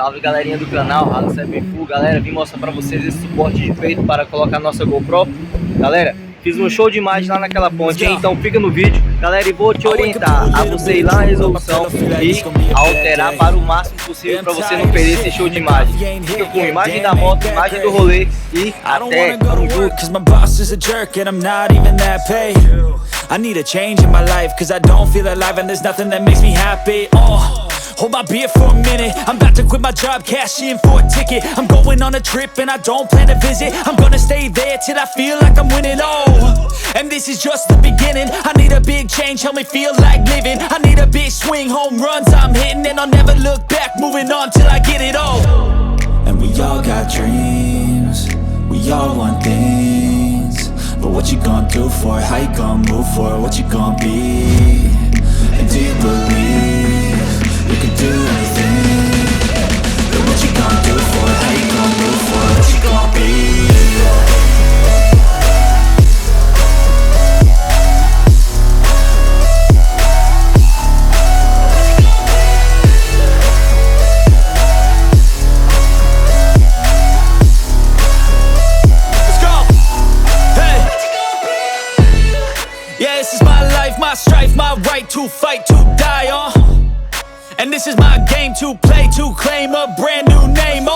Salve galerinha do canal, galera, vim mostrar pra vocês esse suporte de peito para colocar nossa GoPro. Galera, fiz um show de imagem lá naquela ponte, então fica no vídeo, galera, e vou te orientar a você ir lá na resolução e alterar para o máximo possível para você não perder esse show de imagem. Fica com imagem da moto, imagem do rolê e até, tamo junto. I need a change in my life, cause I don't feel alive and there's nothing that makes me happy. Hold my beer for a minute, I'm about to quit my job, cash in for a ticket. I'm going on a trip and I don't plan to visit. I'm gonna stay there till I feel like I'm winning, and this is just the beginning. I need a big change, help me feel like living. I need a big swing, home runs I'm hitting, and I'll never look back, moving on till I get it all. And we all got dreams, we all want things, but what you gonna do for it? How you gonna move for it? What you gonna be? And do you believe you can do anything? But what you gonna do for it? How you gonna move for it? What you gonna be? My strife, my right to fight, to die on. And this is my game to play, to claim a brand new name,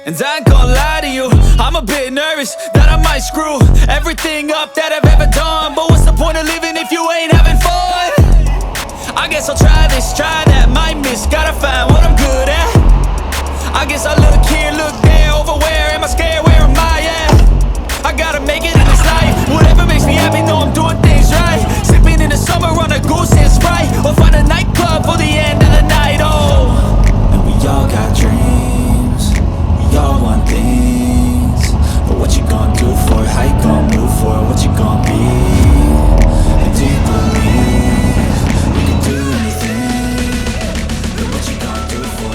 And I ain't gonna lie to you, I'm a bit nervous that I might screw everything up that I've ever done. But what's the point of living if you ain't having fun? I guess I'll try this, try that, might miss, gotta find what I'm good at. I guess I look here, look there, over where am I scared, where am I at? I gotta make it in this life, whatever makes me happy, know I'm doing things right. Sipping in the summer on a goose and Sprite, or find a nightclub for the end of the night, And we all got dreams, we all want things, but what you gonna do for it? How you gonna move for it? What you gonna be? And do you believe you can do anything? But what you gonna do for it?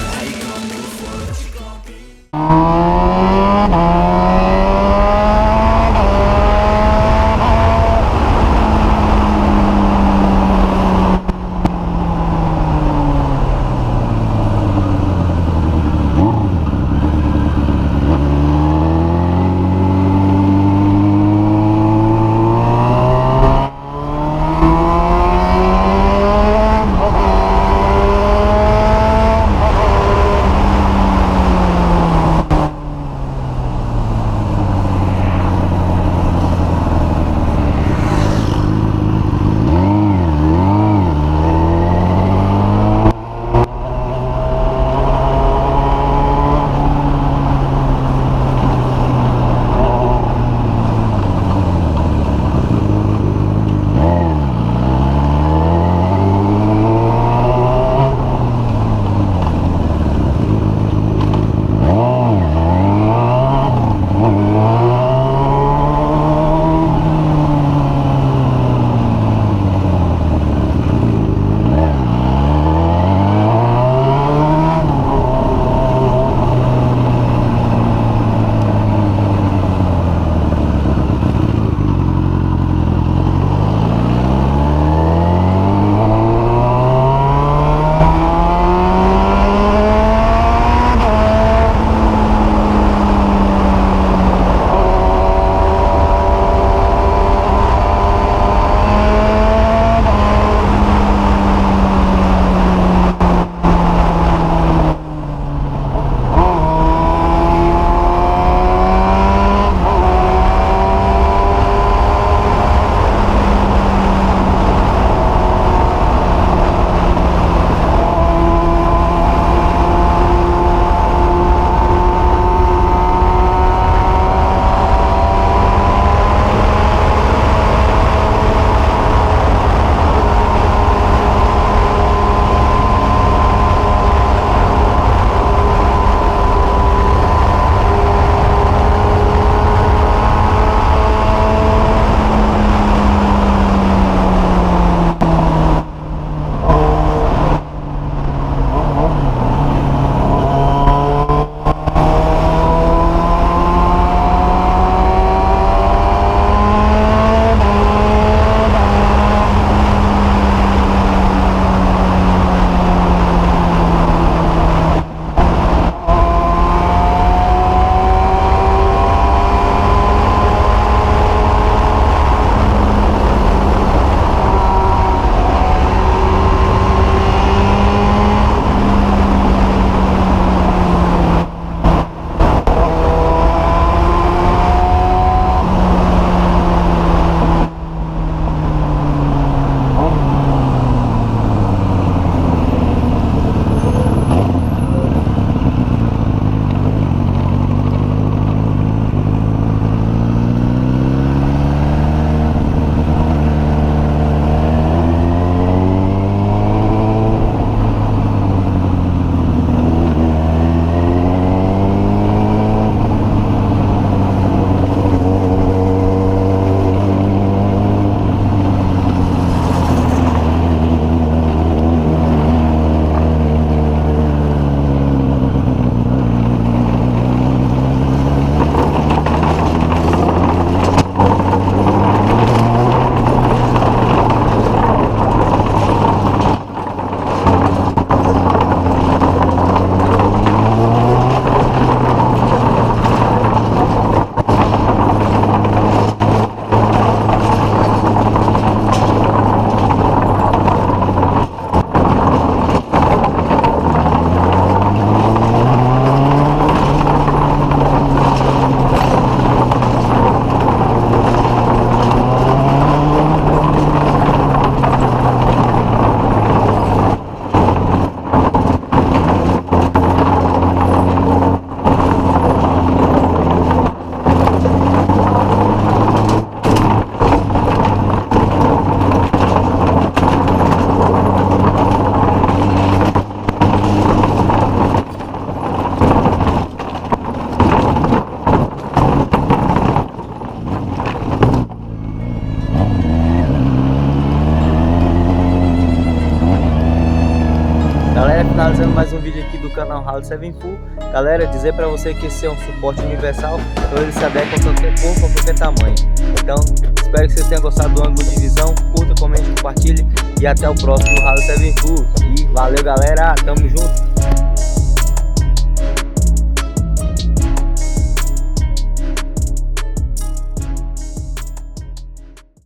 finalizando mais um vídeo aqui do canal Rally 7 Full. Galera, dizer pra você que esse é um suporte universal, então ele se adequa a qualquer corpo, a qualquer tamanho. Então, espero que vocês tenham gostado do ângulo de visão. Curta, comente, compartilhe e até o próximo Rally 7 Full. E valeu, galera, tamo junto!